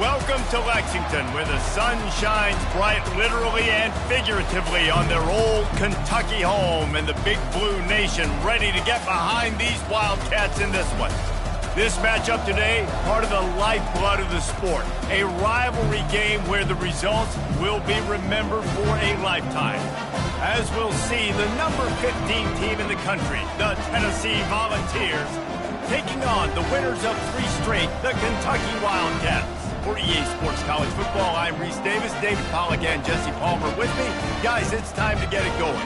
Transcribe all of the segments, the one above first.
Welcome to Lexington, where the sun shines bright literally and figuratively on their old Kentucky home, and the Big Blue Nation ready to get behind these Wildcats in this one. This matchup today, part of the lifeblood of the sport, a rivalry game where the results will be remembered for a lifetime. As we'll see, the number 15 team in the country, the Tennessee Volunteers, taking on the winners of 3 straight, the Kentucky Wildcats. For EA Sports College Football, I'm Reese Davis, David Pollack, and Jesse Palmer with me. Guys, it's time to get it going.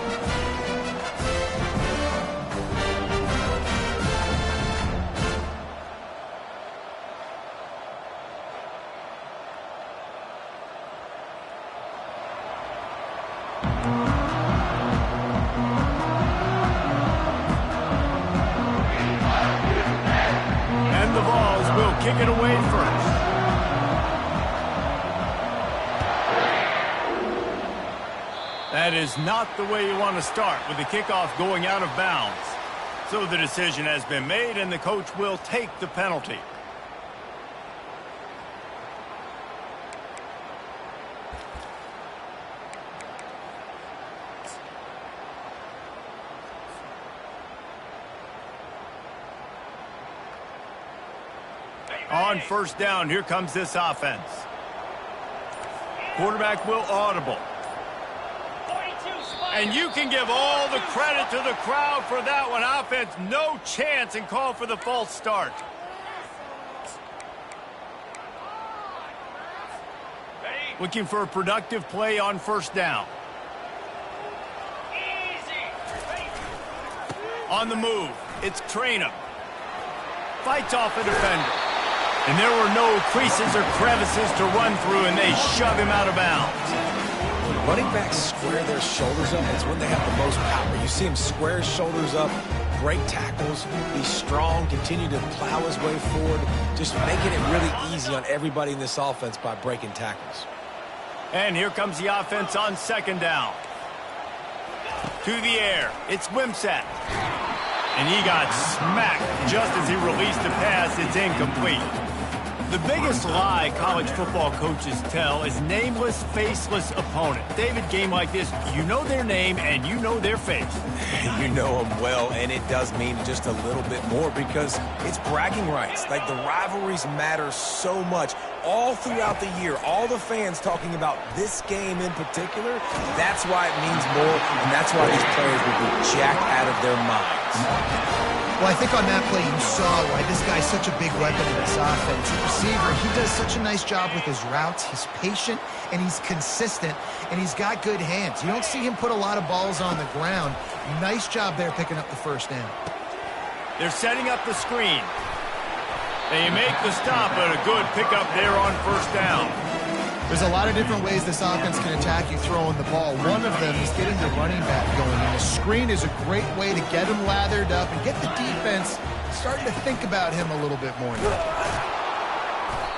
And the Vols will kick it away first. That is not the way you want to start, with the kickoff going out of bounds. So the decision has been made, and the coach will take the penalty. On first down, here comes this offense. Quarterback will audible. And you can give all the credit to the crowd for that one. Offense, no chance, and call for the false start. Looking for a productive play on first down. On the move, it's Ncaa. Fights off a defender. And there were no creases or crevices to run through, and they shove him out of bounds. When running backs square their shoulders up, it's when they have the most power. You see him square his shoulders up, break tackles, be strong, continue to plow his way forward, just making it really easy on everybody in this offense by breaking tackles. And here comes the offense on second down. To the air, it's Ncaa. And he got smacked just as he released the pass. It's incomplete. The biggest lie college football coaches tell is nameless, faceless opponent. David, game like this, you know their name and you know their face. You know them well, and it does mean just a little bit more because it's bragging rights. Like, the rivalries matter so much all throughout the year. All the fans talking about this game in particular, that's why it means more, and that's why these players will be jacked out of their minds. Well, I think on that play you saw why this guy's such a big weapon in this offense. The receiver, he does such a nice job with his routes. He's patient, and he's consistent, and he's got good hands. You don't see him put a lot of balls on the ground. Nice job there picking up the first down. They're setting up the screen. They make the stop, but a good pickup there on first down. There's a lot of different ways this offense can attack you throwing the ball. One of them is getting the running back going, and the screen is a great way to get him lathered up and get the defense starting to think about him a little bit more now.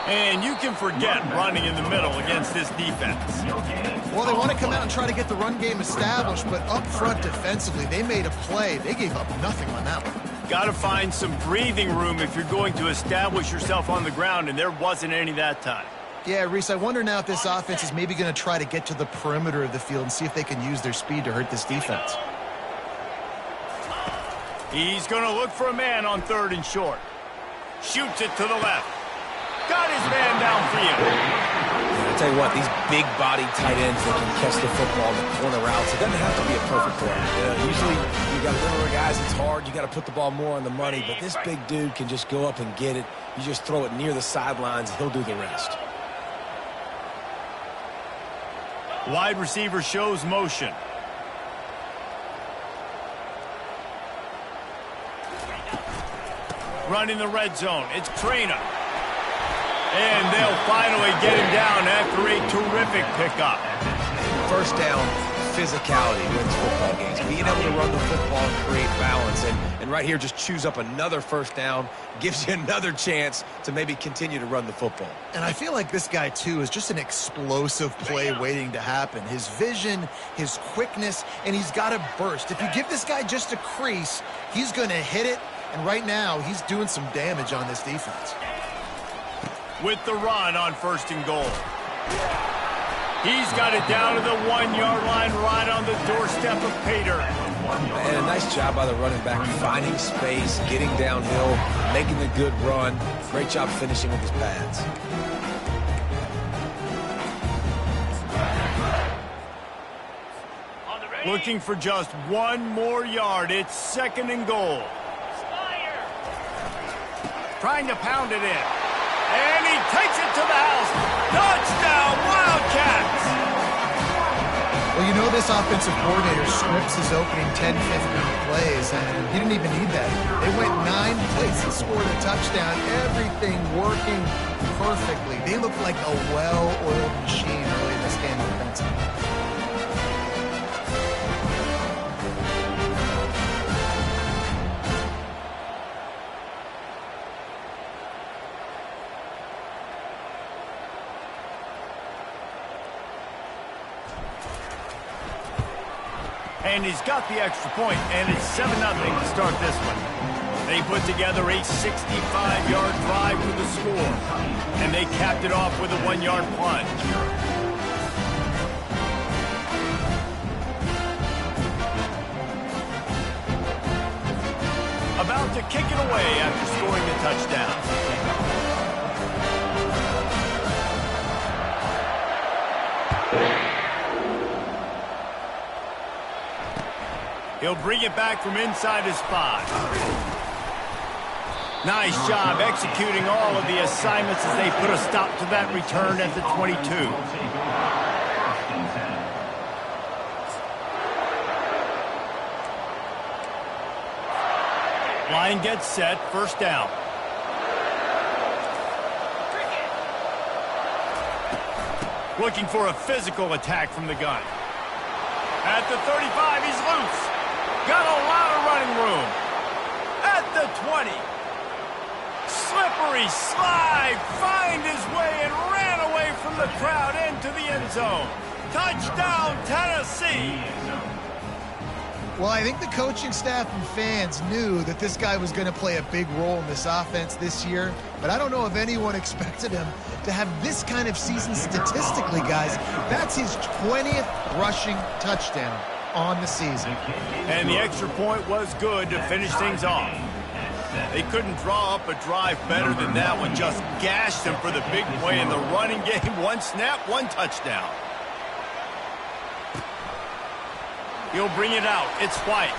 And you can forget running in the middle against this defense. Well, they want to come out and try to get the run game established, but up front defensively, they made a play. They gave up nothing on that one. Got to find some breathing room if you're going to establish yourself on the ground, and there wasn't any that time. Yeah, Reese, I wonder now if this offense is maybe going to try to get to the perimeter of the field and see if they can use their speed to hurt this defense. He's going to look for a man on third and short. Shoots it to the left. Got his man downfield. Yeah, I tell you what, these big-body tight ends that can catch the football in the corner routes, it doesn't have to be a perfect play. Usually, you got littler guys, it's hard. You got to put the ball more on the money, but this big dude can just go up and get it. You just throw it near the sidelines, he'll do the rest. Wide receiver shows motion. Running the red zone. It's Ncaa. And they'll finally get him down after a terrific pickup. First down, physicality wins football games. Being able to run the football and create balance. And right here, just choose up another first down, gives you another chance to maybe continue to run the football. And I feel like this guy, too, is just an explosive play waiting to happen. His vision, his quickness, and he's got a burst. If you give this guy just a crease, he's going to hit it. And right now, he's doing some damage on this defense. with the run on 1st and goal. He's got it down to the 1-yard line right on the doorstep of Pater. And a nice job by the running back, finding space, getting downhill, making a good run. Great job finishing with his pads. Looking for just 1 more yard. It's 2nd and goal. Trying to pound it in. And he takes it to the house. Touchdown, Wildcats! Well, you know this offensive coordinator scripts his opening 10, 15 plays, and he didn't even need that. They went 9 plays and scored a touchdown. Everything working perfectly. They looked like a well-oiled machine early in this game offensively. And he's got the extra point, and it's 7-0 to start this one. They put together a 65-yard drive with the score, and they capped it off with a 1-yard plunge. About to kick it away after scoring the touchdown. He'll bring it back from inside his 5. Nice job executing all of the assignments as they put a stop to that return at the 22. Line gets set, 1st down. Looking for a physical attack from the gun. At the 35, he's loose. Got a lot of running room. At the 20. Slippery slide. Find his way and ran away from the crowd into the end zone. Touchdown, Tennessee. Well, I think the coaching staff and fans knew that this guy was going to play a big role in this offense this year, but I don't know if anyone expected him to have this kind of season statistically, guys. That's his 20th rushing touchdown on the season. And the extra point was good to finish things off. They couldn't draw up a drive better than that one. Just gashed him for the big play in the running game. 1 snap, 1 touchdown. He'll bring it out. It's White.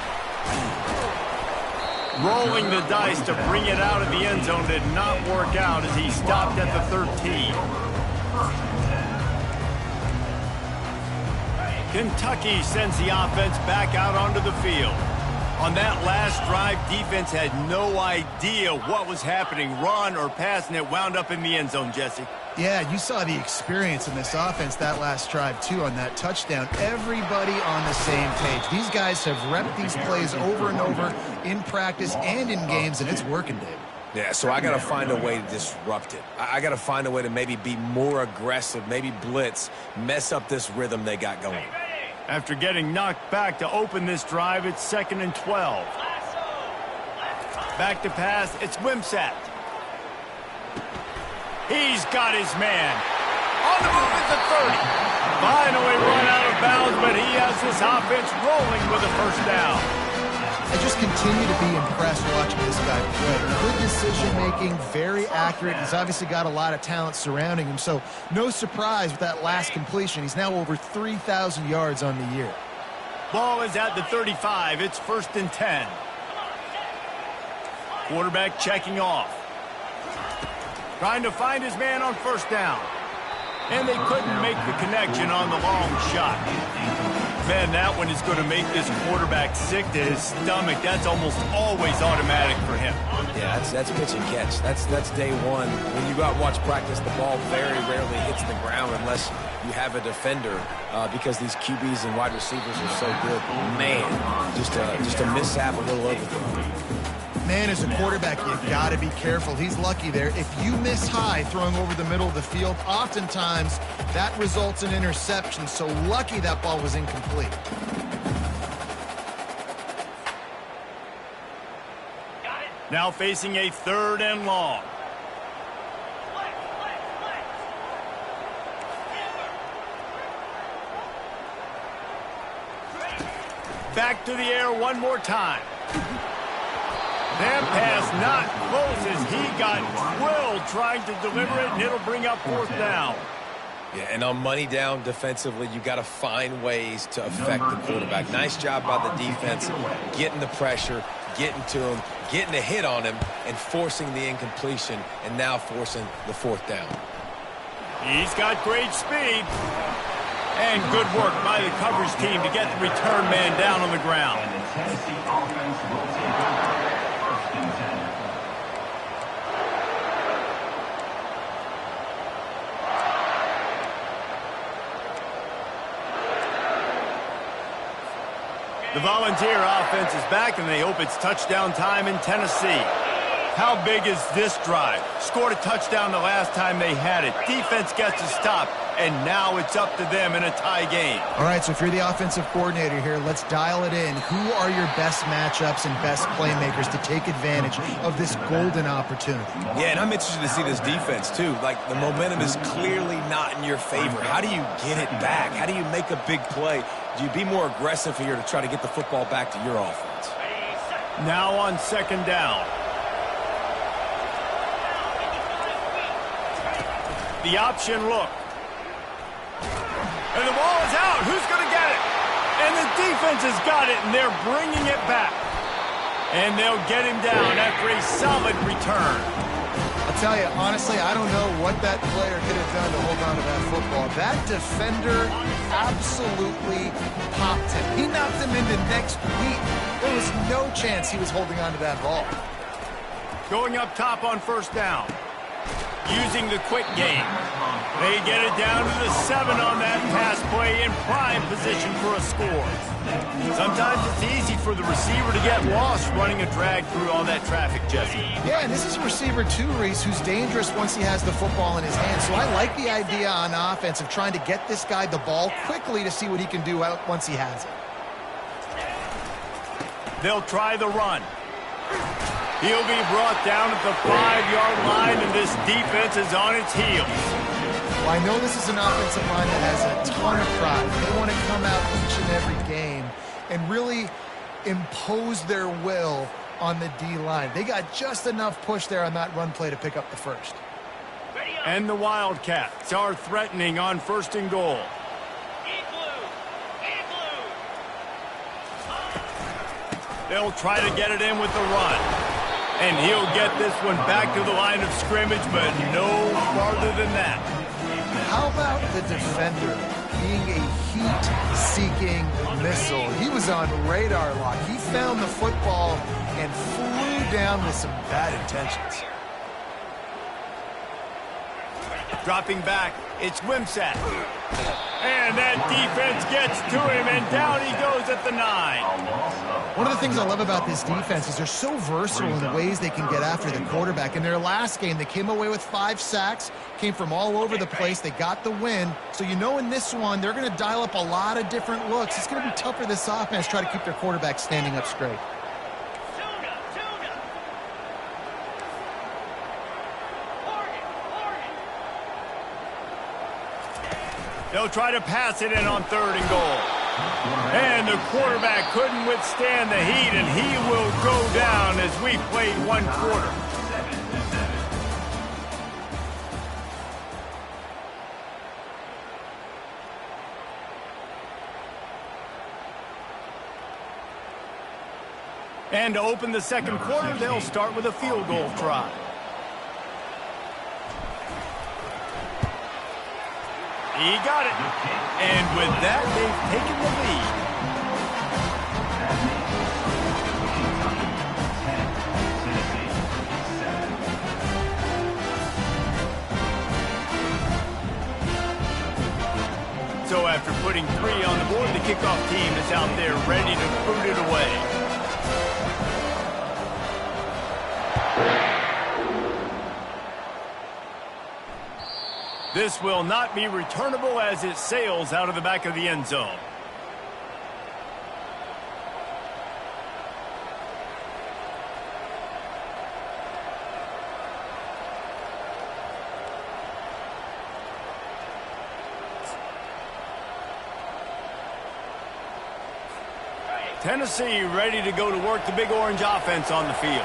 Rolling the dice to bring it out of the end zone did not work out as he stopped at the 13. Kentucky sends the offense back out onto the field. On that last drive, defense had no idea what was happening, run or pass, and it wound up in the end zone, Jesse. Yeah, you saw the experience in this offense that last drive, too, on that touchdown. Everybody on the same page. These guys have repped these plays over and over in practice and in games, and it's working, Dave. Yeah, so I got to find a way to disrupt it. I got to find a way to maybe be more aggressive, maybe blitz, mess up this rhythm they got going. After getting knocked back to open this drive, it's 2nd and 12. Back to pass, it's Ncaa. He's got his man. On the move at the 30. Finally run out of bounds, but he has this offense rolling with a 1st down. I just continue to be impressed watching this guy play. Good decision-making, very accurate. He's obviously got a lot of talent surrounding him, so no surprise with that last completion. He's now over 3,000 yards on the year. Ball is at the 35. It's 1st and 10. Quarterback checking off. Trying to find his man on 1st down. And they couldn't make the connection on the long shot. Man, that one is going to make this quarterback sick to his stomach. That's almost always automatic for him. Yeah, that's pitch and catch. That's day one. When you go out and watch practice, the ball very rarely hits the ground unless you have a defender because these QBs and wide receivers are so good. Man, just a mishap, a little overthrow. Man, as a quarterback, you got to be careful. He's lucky there. If you miss high throwing over the middle of the field, oftentimes that results in interception. So lucky that ball was incomplete. Now facing a 3rd and long. Back to the air one more time. That pass not close as he got drilled trying to deliver it, and it'll bring up fourth down. Yeah, and on money down defensively, you got to find ways to affect the quarterback. Nice job by the defense, getting the pressure, getting to him, getting a hit on him, and forcing the incompletion, and now forcing the fourth down. He's got great speed. And good work by the coverage team to get the return man down on the ground. And the Tennessee offense will take over first and 10. The Volunteer offense is back, and they hope it's touchdown time in Tennessee. How big is this drive? Scored a touchdown the last time they had it. Defense gets a stop, and now it's up to them in a tie game. All right, so if you're the offensive coordinator here, let's dial it in. Who are your best matchups and best playmakers to take advantage of this golden opportunity? Yeah, and I'm interested to see this defense, too. Like, the momentum is clearly not in your favor. How do you get it back? How do you make a big play? Do you be more aggressive here to try to get the football back to your offense? Now on second down. The option look. And the ball is out. Who's going to get it? And the defense has got it, and they're bringing it back. And they'll get him down after a solid return. I'll tell you, honestly, I don't know what that player could have done to hold on to that football. That defender absolutely popped him. He knocked him into next week. There was no chance he was holding on to that ball. Going up top on first down. Using the quick game. They get it down to the 7 on that pass play in prime position for a score. Sometimes it's easy for the receiver to get lost running a drag through all that traffic, Jesse. Yeah, and this is a receiver too, Reese, who's dangerous once he has the football in his hand. So I like the idea on offense of trying to get this guy the ball quickly to see what he can do out once he has it. They'll try the run. He'll be brought down at the 5-yard line, and this defense is on its heels. Well, I know this is an offensive line that has a ton of pride. They want to come out each and every game and really impose their will on the D-line. They got just enough push there on that run play to pick up the first. And the Wildcats are threatening on first and goal. They'll try to get it in with the run. And he'll get this one back to the line of scrimmage, but no farther than that. How about the defender being a heat-seeking missile? He was on radar lock. He found the football and flew down with some bad intentions. Dropping back, it's Ncaa. And that defense gets to him, and down he goes at the 9. One of the things I love about this defense is they're so versatile in the ways they can get after the quarterback. In their last game, they came away with 5 sacks, came from all over the place. They got the win. So you know in this one, they're going to dial up a lot of different looks. It's going to be tough for this offense to try to keep their quarterback standing up straight. They'll try to pass it in on third and goal. And the quarterback couldn't withstand the heat, and he will go down as we played one quarter. And to open the second quarter, they'll start with a field goal try. He got it. And with that, they've taken the lead. So after putting 3 on the board, the kickoff team is out there ready to boot it away. This will not be returnable as it sails out of the back of the end zone. Tennessee ready to go to work the Big Orange offense on the field.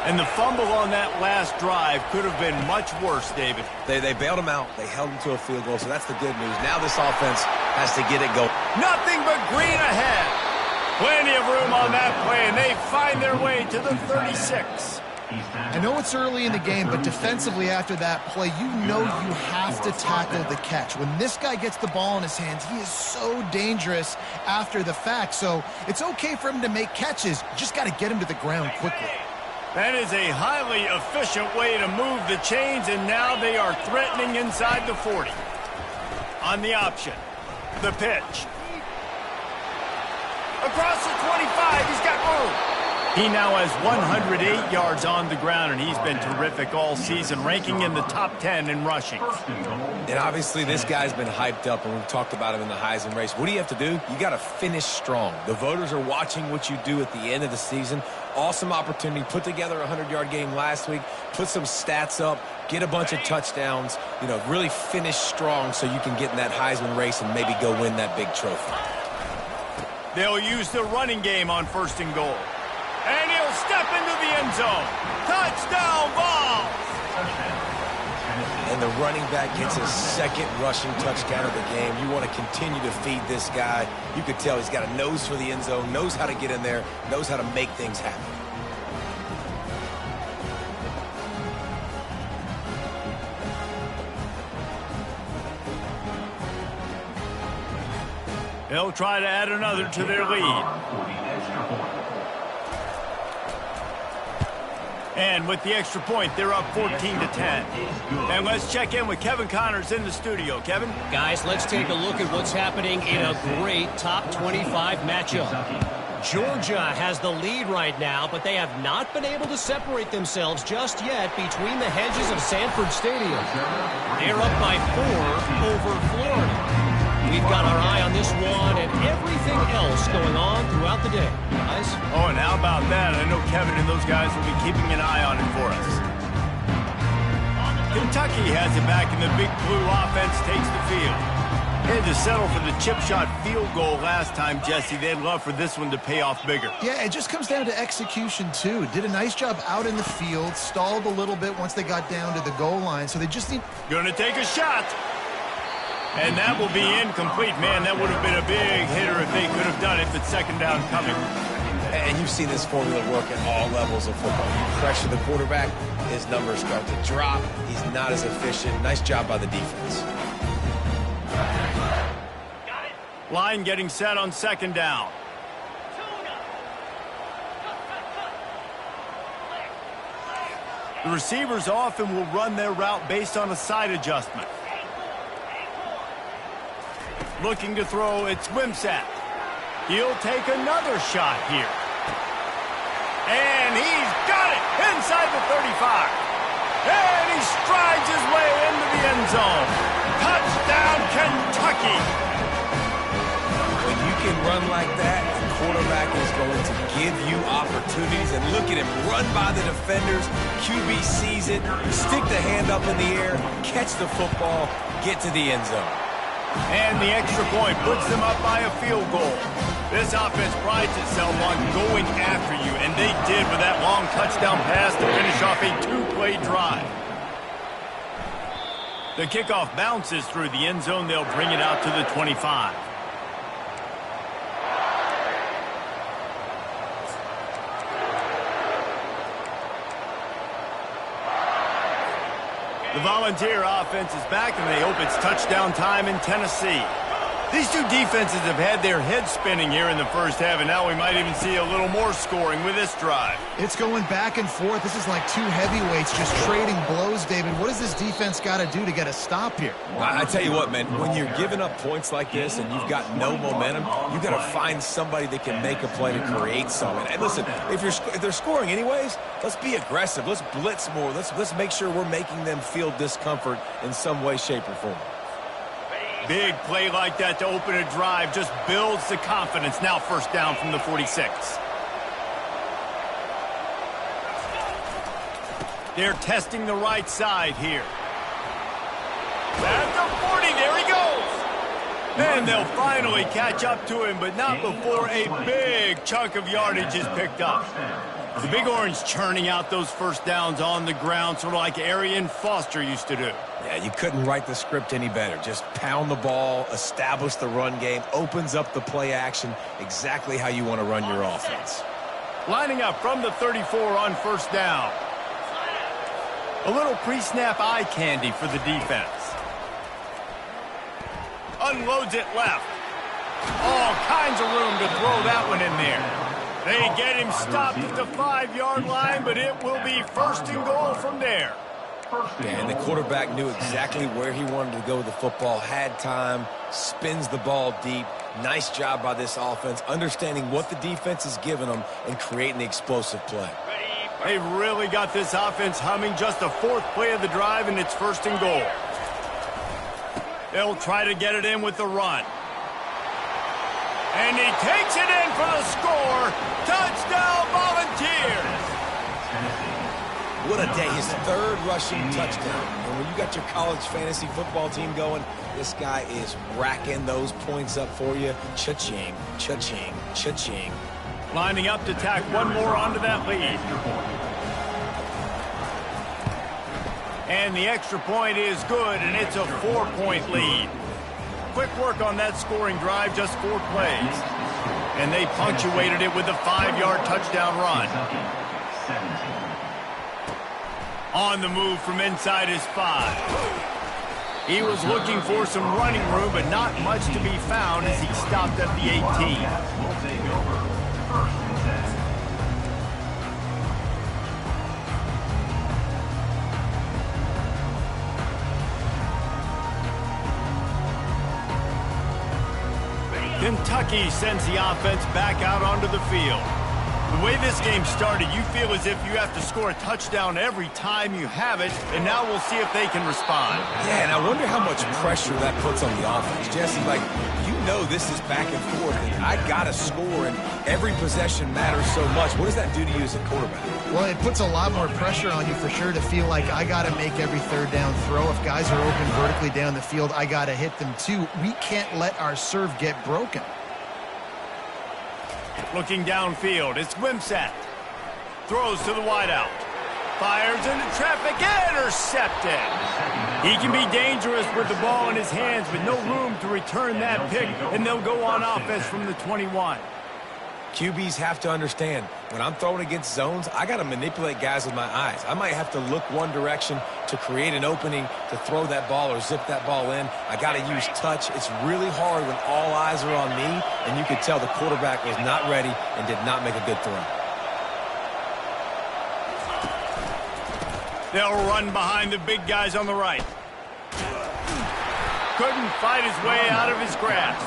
And the fumble on that last drive could have been much worse, David. They bailed him out. They held him to a field goal, so that's the good news. Now this offense has to get it going. Nothing but green ahead. Plenty of room on that play, and they find their way to the 36. I know it's early in the game, but defensively after that play, you know you have to tackle the catch. When this guy gets the ball in his hands, he is so dangerous after the fact. So it's okay for him to make catches. You just got to get him to the ground quickly. That is a highly efficient way to move the chains, and now they are threatening inside the 40. On the option, the pitch. Across the 25, he's got room. He now has 108 yards on the ground, and he's been terrific all season, ranking in the top 10 in rushing. And obviously this guy's been hyped up, and we've talked about him in the Heisman race. What do you have to do? You got to finish strong. The voters are watching what you do at the end of the season. Awesome opportunity. Put together a 100-yard game last week. Put some stats up. Get a bunch of touchdowns. You know, really finish strong so you can get in that Heisman race and maybe go win that big trophy. They'll use the running game on 1st and goal. And he'll step into the end zone. Touchdown ball! And the running back gets his 2nd rushing touchdown of the game. You want to continue to feed this guy. You could tell he's got a nose for the end zone, knows how to get in there, knows how to make things happen. They'll try to add another to their lead. And with the extra point, they're up 14-10. And let's check in with Kevin Connors in the studio. Kevin? Guys, let's take a look at what's happening in a great top 25 matchup. Georgia has the lead right now, but they have not been able to separate themselves just yet between the hedges of Sanford Stadium. They're up by 4 over Florida. We've got our eye on this one and everything else going on throughout the day. Guys? Oh, and how about that? I know Kevin and those guys will be keeping an eye on it for us. Kentucky has it back, and the Big Blue offense takes the field. Had to settle for the chip shot field goal last time, Jesse. They'd love for this one to pay off bigger. Yeah, it just comes down to execution, too. Did a nice job out in the field, stalled a little bit once they got down to the goal line, so they just need... Gonna take a shot. And that will be incomplete. Man, that would have been a big hitter if they could have done it, but 2nd down coming. And you've seen this formula work at all levels of football. You pressure the quarterback, his numbers start to drop. He's not as efficient. Nice job by the defense. Line getting set on 2nd down. The receivers often will run their route based on a side adjustment. Looking to throw, it's Ncaa. He'll take another shot here. And he's got it inside the 35. And he strides his way into the end zone. Touchdown, Kentucky. When you can run like that, the quarterback is going to give you opportunities. And look at him run by the defenders. QB sees it, stick the hand up in the air, catch the football, get to the end zone. And the extra point puts them up by a field goal. This offense prides itself on going after you, and they did with that long touchdown pass to finish off a 2-play drive. The kickoff bounces through the end zone. They'll bring it out to the 25. The Volunteer offense is back, and they hope it's touchdown time in Tennessee. These two defenses have had their heads spinning here in the first half, and now we might even see a little more scoring with this drive. It's going back and forth. This is like two heavyweights just trading blows, David. What does this defense got to do to get a stop here? I tell you what, man, when you're giving up points like this and you've got no momentum, you've got to find somebody that can make a play to create something. And listen, if they're scoring anyways, let's be aggressive. Let's blitz more. Let's make sure we're making them feel discomfort in some way, shape, or form. Big play like that to open a drive just builds the confidence. Now 1st down from the 46. They're testing the right side here. At the 40, there he goes. And they'll finally catch up to him, but not before a big chunk of yardage is picked up. The Big Orange churning out those first downs on the ground, sort of like Arian Foster used to do. Yeah, you couldn't write the script any better. Just pound the ball, establish the run game, opens up the play action, exactly how you want to run your offense. Lining up from the 34 on first down. A little pre-snap eye candy for the defense. Unloads it left. All kinds of room to throw that one in there. They get him stopped at the 5-yard line, but it will be first and goal from there. Yeah, and the quarterback knew exactly where he wanted to go with the football, had time, spins the ball deep. Nice job by this offense, understanding what the defense is giving them and creating the explosive play. They've really got this offense humming. Just the 4th play of the drive, and it's first and goal. They'll try to get it in with the run. And he takes it in for the score. Touchdown, Volunteers. What a day. His 3rd rushing touchdown. And when you got your college fantasy football team going, this guy is racking those points up for you. Cha-ching, cha-ching, cha-ching. Lining up to tack one more onto that lead. And the extra point is good, and it's a 4-point lead. Quick work on that scoring drive, just 4 plays. And they punctuated it with a 5-yard touchdown run. On the move from inside his 5. He was looking for some running room, but not much to be found as he stopped at the 18. Kentucky sends the offense back out onto the field. The way this game started, you feel as if you have to score a touchdown every time you have it, and now we'll see if they can respond. Yeah, and I wonder how much pressure that puts on the offense. Jesse, like, you know this is back and forth, and I got to score, and every possession matters so much. What does that do to you as a quarterback? Well, it puts a lot more pressure on you for sure to feel like I got to make every 3rd down throw. If guys are open vertically down the field, I got to hit them too. We can't let our serve get broken. Looking downfield, it's Wimsatt. Throws to the wideout. Fires into traffic, intercepted. He can be dangerous with the ball in his hands, but no room to return that pick, and they'll go on offense from the 21. QBs have to understand, when I'm throwing against zones, I got to manipulate guys with my eyes. I might have to look one direction to create an opening to throw that ball or zip that ball in. I got to use touch. It's really hard when all eyes are on me, and you could tell the quarterback was not ready and did not make a good throw. They'll run behind the big guys on the right. Couldn't fight his way out of his grasp.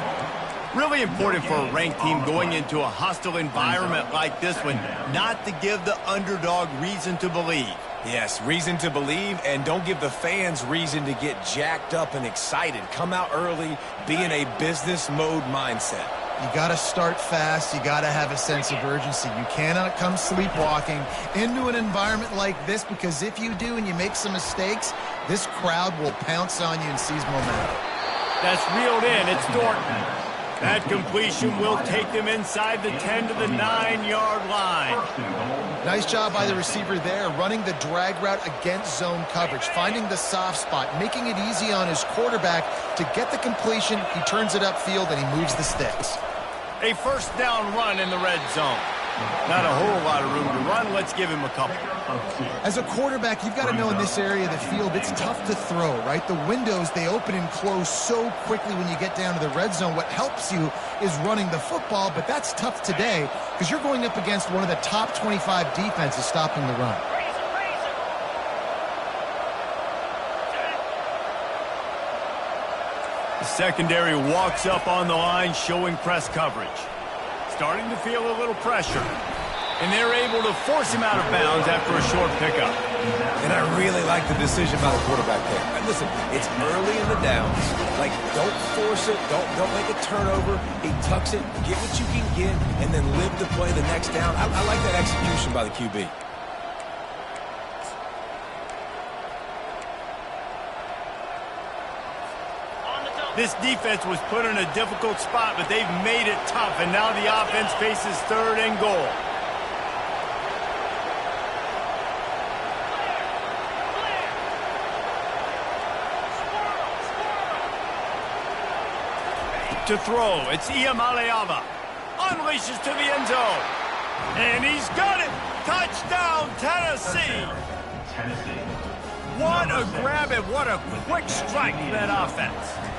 Really important for a ranked team going into a hostile environment like this one, not to give the underdog reason to believe. Yes, reason to believe, and don't give the fans reason to get jacked up and excited. Come out early, be in a business mode mindset. You got to start fast. You got to have a sense of urgency. You cannot come sleepwalking into an environment like this, because if you do and you make some mistakes, this crowd will pounce on you and seize momentum. That's reeled in. It's Thornton. That completion will take them inside the 10 to the 9-yard line. Nice job by the receiver there, running the drag route against zone coverage, finding the soft spot, making it easy on his quarterback to get the completion. He turns it upfield, and he moves the sticks. A first down run in the red zone. Not a whole lot of room to run. Let's give him a couple. As a quarterback, you've got to know in this area of the field, it's tough to throw, right? The windows, they open and close so quickly when you get down to the red zone. What helps you is running the football, but that's tough today because you're going up against one of the top 25 defenses stopping the run. The secondary walks up on the line, showing press coverage. Starting to feel a little pressure. And they're able to force him out of bounds after a short pickup. And I really like the decision by the quarterback there. And listen, it's early in the downs. Like, don't force it. Don't make a turnover. He tucks it, get what you can get, and then live to play the next down. I like that execution by the QB. This defense was put in a difficult spot, but they've made it tough, and now the offense faces 3rd and goal. To throw, it's Ncaa. Unleashes to the end zone. And he's got it. Touchdown, Tennessee. What a grab and what a quick strike for that offense.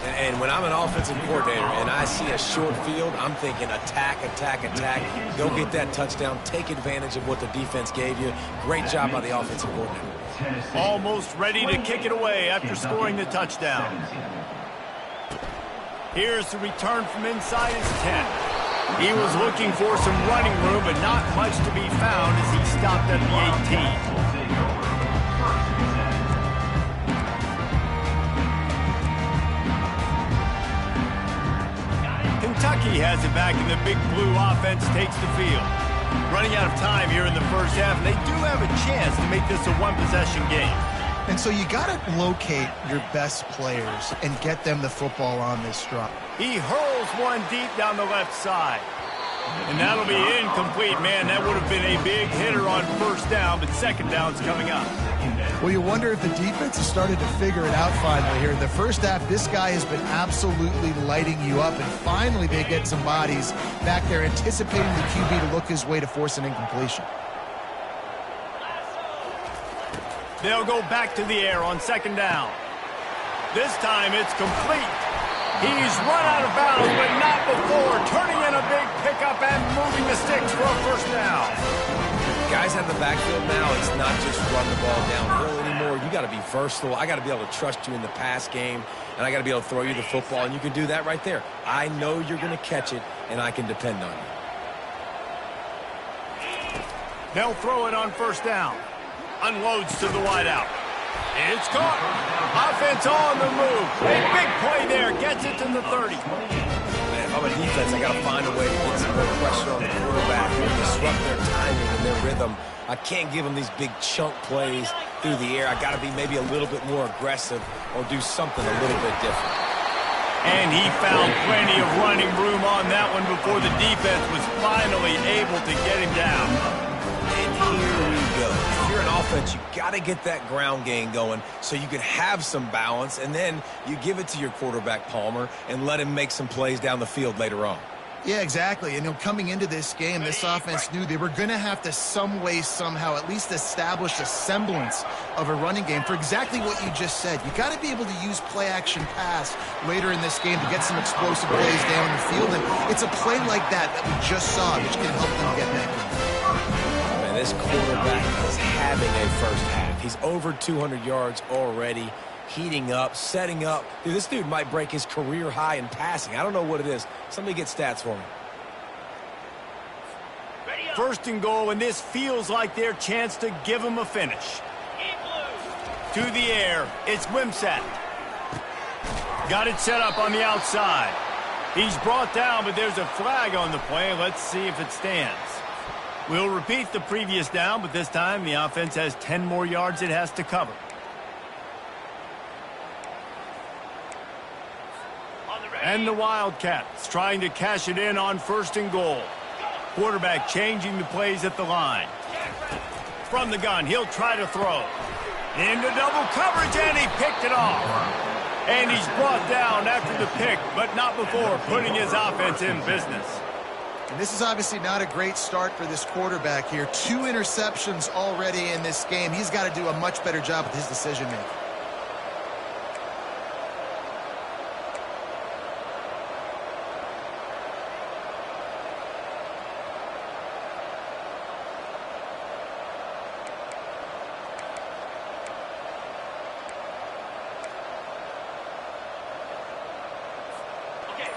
And when I'm an offensive coordinator and I see a short field, I'm thinking attack, attack, attack. Go get that touchdown. Take advantage of what the defense gave you. Great job by the offensive coordinator. Almost ready to kick it away after scoring the touchdown. Here's the return from inside his 10. He was looking for some running room, but not much to be found as he stopped at the 18. Kentucky has it back, and the big blue offense takes the field. Running out of time here in the first half, and they do have a chance to make this a one-possession game. And so you got to locate your best players and get them the football on this drive. He hurls one deep down the left side. And that'll be incomplete, man. That would have been a big hitter on first down, but second down's coming up. Well, you wonder if the defense has started to figure it out finally here. In the first half, this guy has been absolutely lighting you up, and finally they get some bodies back there anticipating the QB to look his way to force an incompletion. They'll go back to the air on second down. This time it's complete. He's run out of bounds, but not before. Turning in a big pickup and moving the sticks for a first down. Guys have the backfield now. It's not just run the ball downhill anymore. You got to be versatile. I got to be able to trust you in the pass game, and I got to be able to throw you the football, and you can do that right there. I know you're going to catch it, and I can depend on you. They'll throw it on first down. Unloads to the wideout. It's caught. Offense on the move. A big play there. Gets it to the 30. Man, if I'm a defense, I got to find a way to get some more pressure on the quarterback and disrupt their timing and their rhythm. I can't give them these big chunk plays through the air. I got to be maybe a little bit more aggressive or do something a little bit different. And he found plenty of running room on that one before the defense was finally able to get him down. And here we go. If you're an offense, you got to get that ground game going so you can have some balance, and then you give it to your quarterback, Palmer, and let him make some plays down the field later on. Yeah, exactly. And coming into this game, this offense knew they were going to have to some way, somehow, at least establish a semblance of a running game for exactly what you just said. You got to be able to use play-action pass later in this game to get some explosive plays down the field. And it's a play like that we just saw, which can help them get that going. This quarterback is having a first half. He's over 200 yards already, heating up, setting up. Dude, this dude might break his career high in passing. I don't know what it is. Somebody get stats for me. First and goal, and this feels like their chance to give him a finish. To the air, it's Ncaa. Got it set up on the outside. He's brought down, but there's a flag on the play. Let's see if it stands. We'll repeat the previous down, but this time the offense has 10 more yards it has to cover. And the Wildcats trying to cash it in on first and goal. Quarterback changing the plays at the line. From the gun, he'll try to throw. Into double coverage, and he picked it off. And he's brought down after the pick, but not before putting his offense in business. And this is obviously not a great start for this quarterback here. 2 interceptions already in this game. He's got to do a much better job with his decision-making.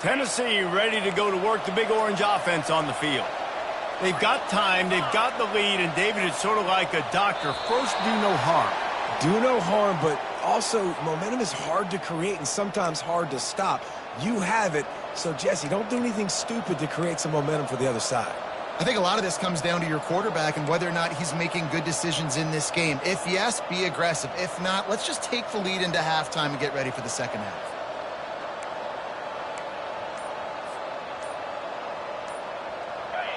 Tennessee ready to go to work the Big Orange offense on the field. They've got time, they've got the lead, and David, it's sort of like a doctor. First, do no harm. Do no harm, but also momentum is hard to create and sometimes hard to stop. You have it, so Jesse, don't do anything stupid to create some momentum for the other side. I think a lot of this comes down to your quarterback and whether or not he's making good decisions in this game. If yes, be aggressive. If not, let's just take the lead into halftime and get ready for the second half.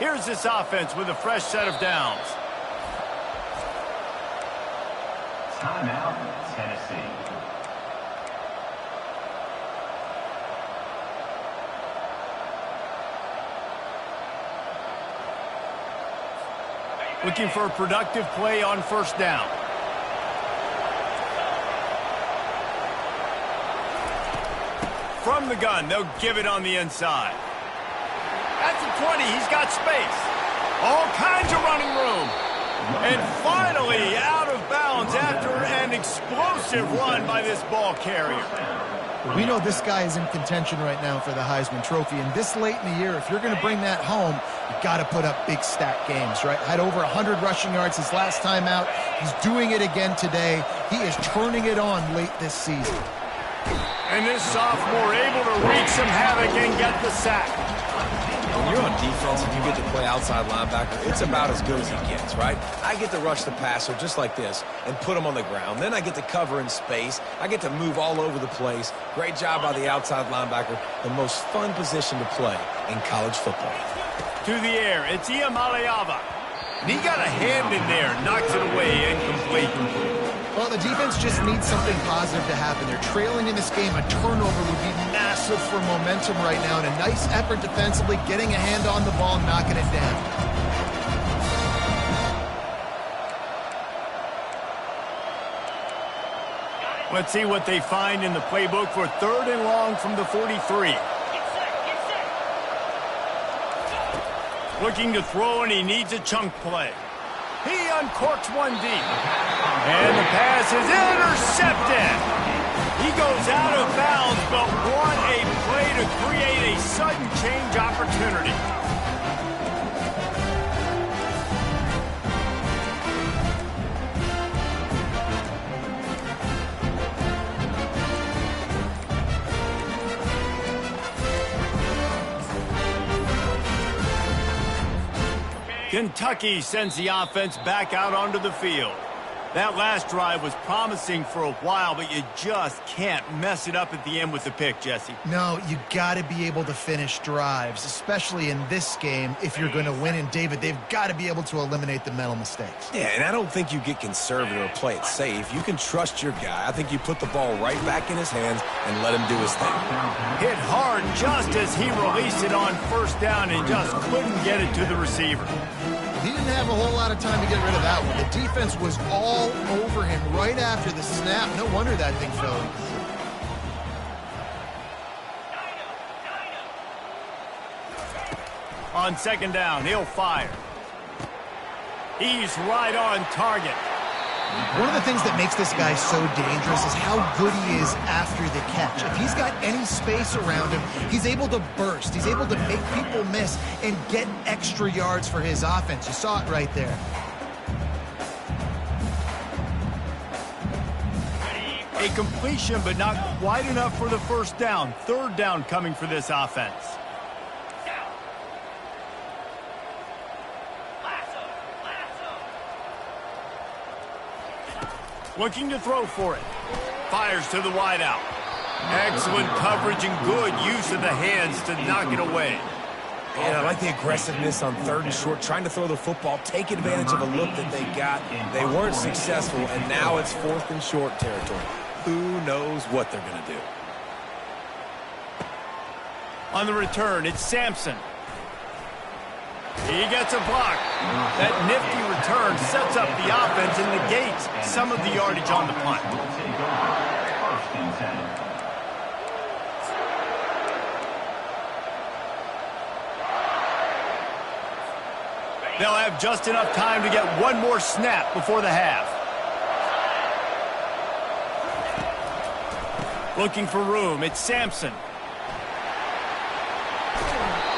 Here's this offense with a fresh set of downs. Timeout, Tennessee. Looking for a productive play on first down. From the gun, they'll give it on the inside. At the 20, he's got space. All kinds of running room. And finally out of bounds after an explosive run by this ball carrier. We know this guy is in contention right now for the Heisman Trophy, and this late in the year, if you're going to bring that home, you got to put up big stat games, right? Had over 100 rushing yards his last time out. He's doing it again today. He is turning it on late this season. And this sophomore able to wreak some havoc and get the sack. When you're on defense and you get to play outside linebacker, it's about as good as he gets, right? I get to rush the passer just like this and put him on the ground. Then I get to cover in space. I get to move all over the place. Great job by the outside linebacker. The most fun position to play in college football. To the air, it's Ncaa. And he got a hand in there, knocks it away, incomplete. Well, the defense just needs something positive to happen. They're trailing in this game. A turnover would be massive for momentum right now. And a nice effort defensively, getting a hand on the ball, knocking it down. Let's see what they find in the playbook for 3rd and long from the 43. Looking to throw, and he needs a chunk play. He uncorks one deep. And the pass is intercepted. He goes out of bounds, but what a play to create a sudden change opportunity. Kentucky sends the offense back out onto the field. That last drive was promising for a while, but you just can't mess it up at the end with the pick, Jesse. No, you got to be able to finish drives, especially in this game. If you're going to win, and David, they've got to be able to eliminate the mental mistakes. Yeah, and I don't think you get conservative or play it safe. You can trust your guy. I think you put the ball right back in his hands and let him do his thing. Hit hard just as he released it on first down and just couldn't get it to the receiver. He didn't have a whole lot of time to get rid of that one. The defense was all over him right after the snap. No wonder that thing fell. On 2nd down, he'll fire. He's right on target. One of the things that makes this guy so dangerous is how good he is after the catch. If he's got any space around him, he's able to burst. He's able to make people miss and get extra yards for his offense. You saw it right there. A completion, but not quite enough for the first down. 3rd down coming for this offense. Looking to throw for it. Fires to the wideout. Excellent coverage and good use of the hands to knock it away. And I like the aggressiveness on 3rd and short, trying to throw the football, take advantage of a look that they got. They weren't successful, and now it's 4th and short territory. Who knows what they're going to do? On the return, it's Sampson. He gets a block. That nifty return sets up the offense and negates some of the yardage on the punt. They'll have just enough time to get one more snap before the half. Looking for room, it's Sampson.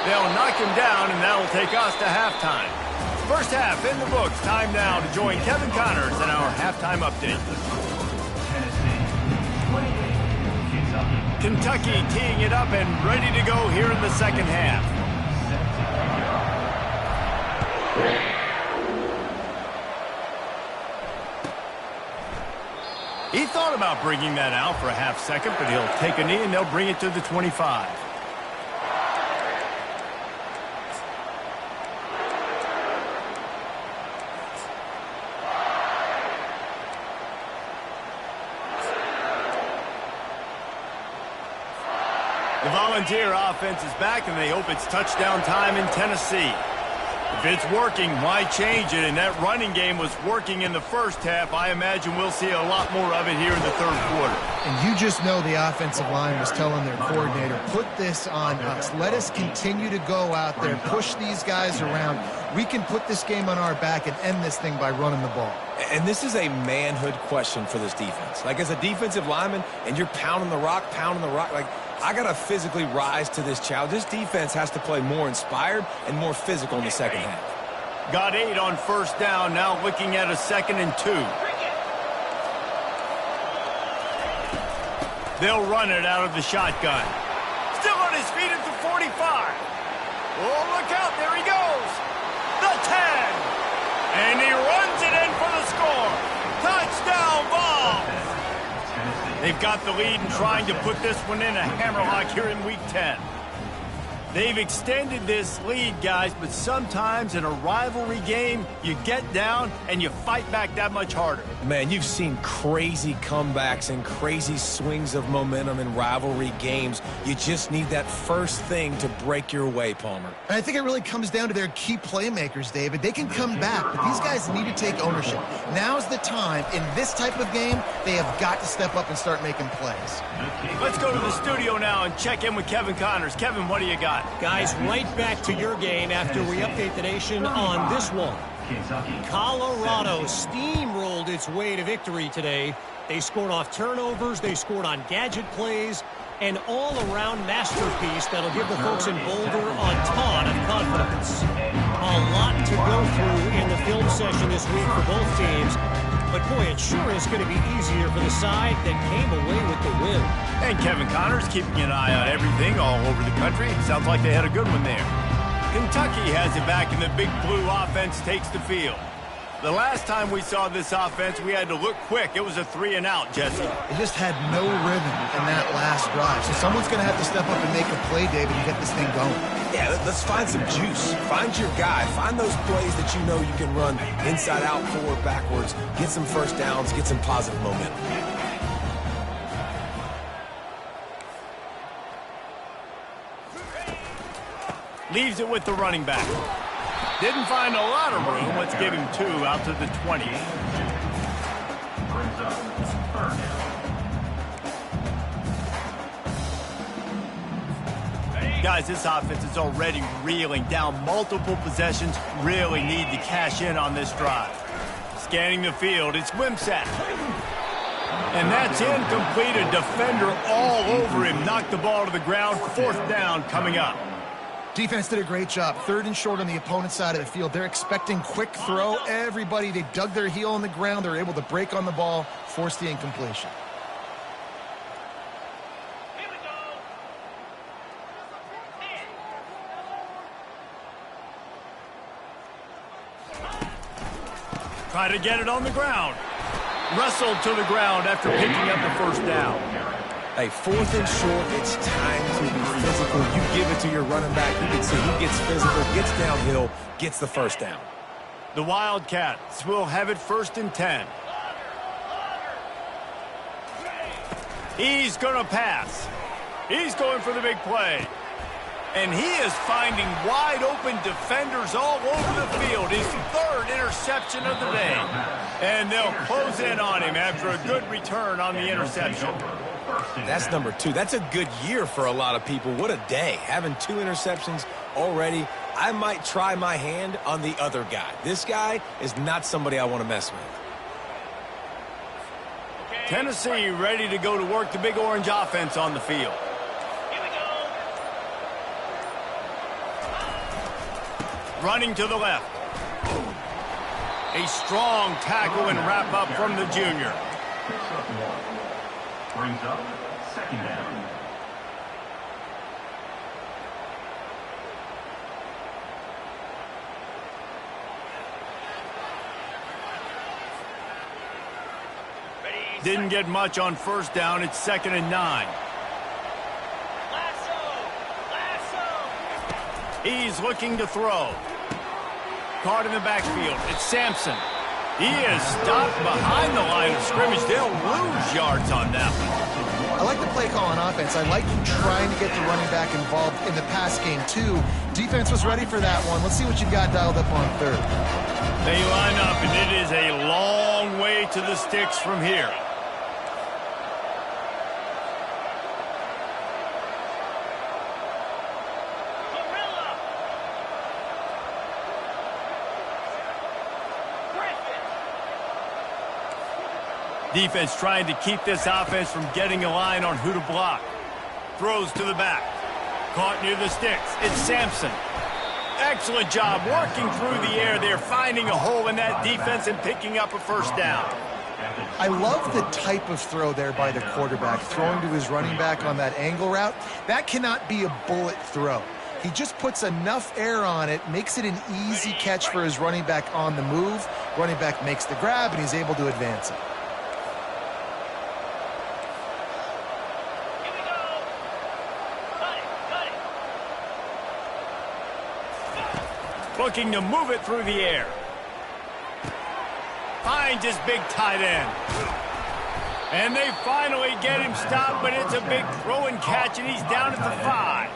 They'll knock him down, and that'll take us to halftime. First half in the books. Time now to join Kevin Connors in our halftime update. Kentucky teeing it up and ready to go here in the second half. He thought about bringing that out for a half second, but he'll take a knee and they'll bring it to the 25. The Volunteer offense is back, and they hope it's touchdown time in Tennessee. If it's working, why change it? And that running game was working in the first half. I imagine we'll see a lot more of it here in the third quarter. And you just know the offensive line was telling their coordinator, put this on us. Let us continue to go out there, push these guys around. We can put this game on our back and end this thing by running the ball. And this is a manhood question for this defense. Like, as a defensive lineman, and you're pounding the rock, like, I got to physically rise to this challenge. This defense has to play more inspired and more physical in the second half. Got 8 on first down, now looking at a 2nd and 2. They'll run it out of the shotgun. Still on his feet at the 45. Oh, look out, there he goes. The 10. And he runs it in for the score. Touchdown ball. They've got the lead and trying to put this one in a hammerlock here in Week 10. They've extended this lead, guys, but sometimes in a rivalry game, you get down and you fight back that much harder. Man, you've seen crazy comebacks and crazy swings of momentum in rivalry games. You just need that first thing to break your way, Palmer. And I think it really comes down to their key playmakers, David. They can come back, but these guys need to take ownership. Now's the time. In this type of game, they have got to step up and start making plays. Let's go to the studio now and check in with Kevin Connors. Kevin, what do you got? Guys, right back to your game after we update the nation on this one. Colorado steamrolled its way to victory today. They scored off turnovers, they scored on gadget plays, an all-around masterpiece that'll give the folks in Boulder a ton of confidence. A lot to go through in the film session this week for both teams. But, boy, it sure is going to be easier for the side that came away with the win. And Kevin Connors keeping an eye on everything all over the country. Sounds like they had a good one there. Kentucky has it back, and the Big Blue offense takes the field. The last time we saw this offense, we had to look quick. It was a 3-and-out, Jesse. They just had no rhythm in that last drive. So someone's going to have to step up and make a play, David, and get this thing going. Yeah, let's find some juice. Find your guy. Find those plays that you know you can run inside out, forward, backwards. Get some first downs. Get some positive momentum. Leaves it with the running back. Didn't find a lot of room. Let's give him 2 out to the 20. Guys, this offense is already reeling down multiple possessions. Really need to cash in on this drive. Scanning the field, it's Wimsatt. And that's incomplete. A defender all over him. Knocked the ball to the ground. 4th down coming up. Defense did a great job. 3rd and short on the opponent's side of the field. They're expecting quick throw. Everybody, they dug their heel on the ground. They're able to break on the ball, force the incompletion. Try to get it on the ground. Wrestled to the ground after picking up the first down. Hey, 4th and short, it's time to be physical. You give it to your running back. You can see he gets physical, gets downhill, gets the first down. The Wildcats will have it 1st and 10. He's going to pass. He's going for the big play. And he is finding wide-open defenders all over the field. His 3rd interception of the day. And they'll close in on him after a good return on the interception. That's number 2. That's a good year for a lot of people. What a day. Having 2 interceptions already. I might try my hand on the other guy. This guy is not somebody I want to mess with. Tennessee ready to go to work. The Big Orange offense on the field. Running to the left. A strong tackle and wrap up from the junior. Brings up 2nd down. Didn't get much on first down. It's 2nd and 9. He's looking to throw. Caught in the backfield. It's Sampson. He is stopped behind the line of scrimmage. They'll lose yards on that one. I like the play call on offense. I like you trying to get the running back involved in the pass game, too. Defense was ready for that one. Let's see what you've got dialed up on third. They line up, and it is a long way to the sticks from here. Defense trying to keep this offense from getting a line on who to block. Throws to the back. Caught near the sticks. It's Sampson. Excellent job working through the air there, finding a hole in that defense and picking up a first down. I love the type of throw there by the quarterback, throwing to his running back on that angle route. That cannot be a bullet throw. He just puts enough air on it, makes it an easy catch for his running back on the move. Running back makes the grab, and he's able to advance it. Looking to move it through the air. Finds his big tight end. And they finally get him stopped, but it's a big throw and catch, and he's down at the 5.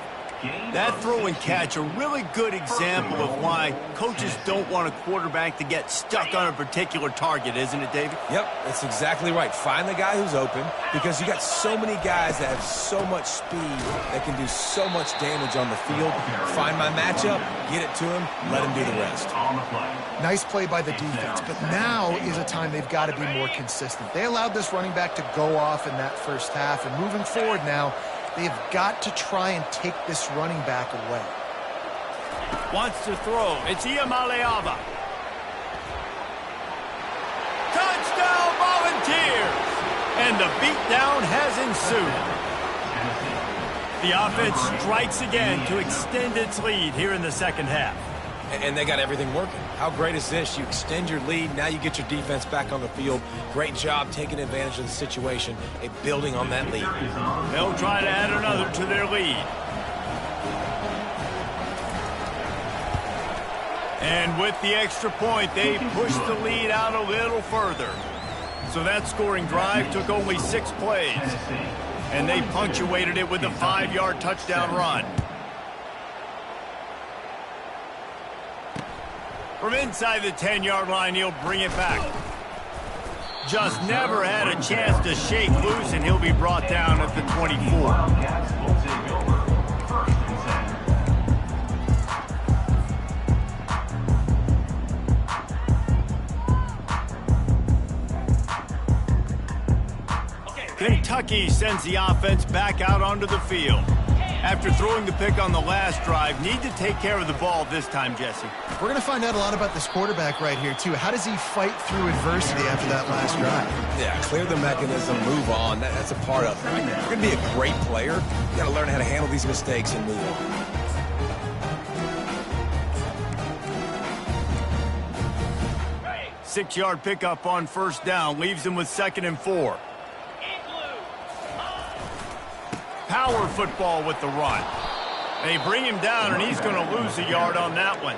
That throw and catch, a really good example of why coaches don't want a quarterback to get stuck on a particular target, isn't it, David? Yep, that's exactly right. Find the guy who's open, because you got so many guys that have so much speed that can do so much damage on the field. Find my matchup, get it to him, let him do the rest. Nice play by the defense, but now is a time they've got to be more consistent. They allowed this running back to go off in that first half, and moving forward now, they've got to try and take this running back away. Wants to throw. It's Ncaa. Touchdown Volunteers! And the beatdown has ensued. The offense strikes again to extend its lead here in the second half. And they got everything working. How great is this? You extend your lead, now you get your defense back on the field. Great job taking advantage of the situation and building on that lead. They'll try to add another to their lead. And with the extra point, they push the lead out a little further. So that scoring drive took only 6 plays. And they punctuated it with a 5-yard touchdown run. From inside the 10-yard line, he'll bring it back. Just never had a chance to shake loose, and he'll be brought down at the 24. Kentucky sends the offense back out onto the field. After throwing the pick on the last drive, need to take care of the ball this time, Jesse. We're going to find out a lot about this quarterback right here, too. How does he fight through adversity after that last drive? Yeah, clear the mechanism, move on. That's a part of it. Right? If you're going to be a great player, you got to learn how to handle these mistakes and move on. 6-yard pickup on first down, leaves him with 2nd and 4. Power football with the run. They bring him down, and he's going to lose a yard on that one.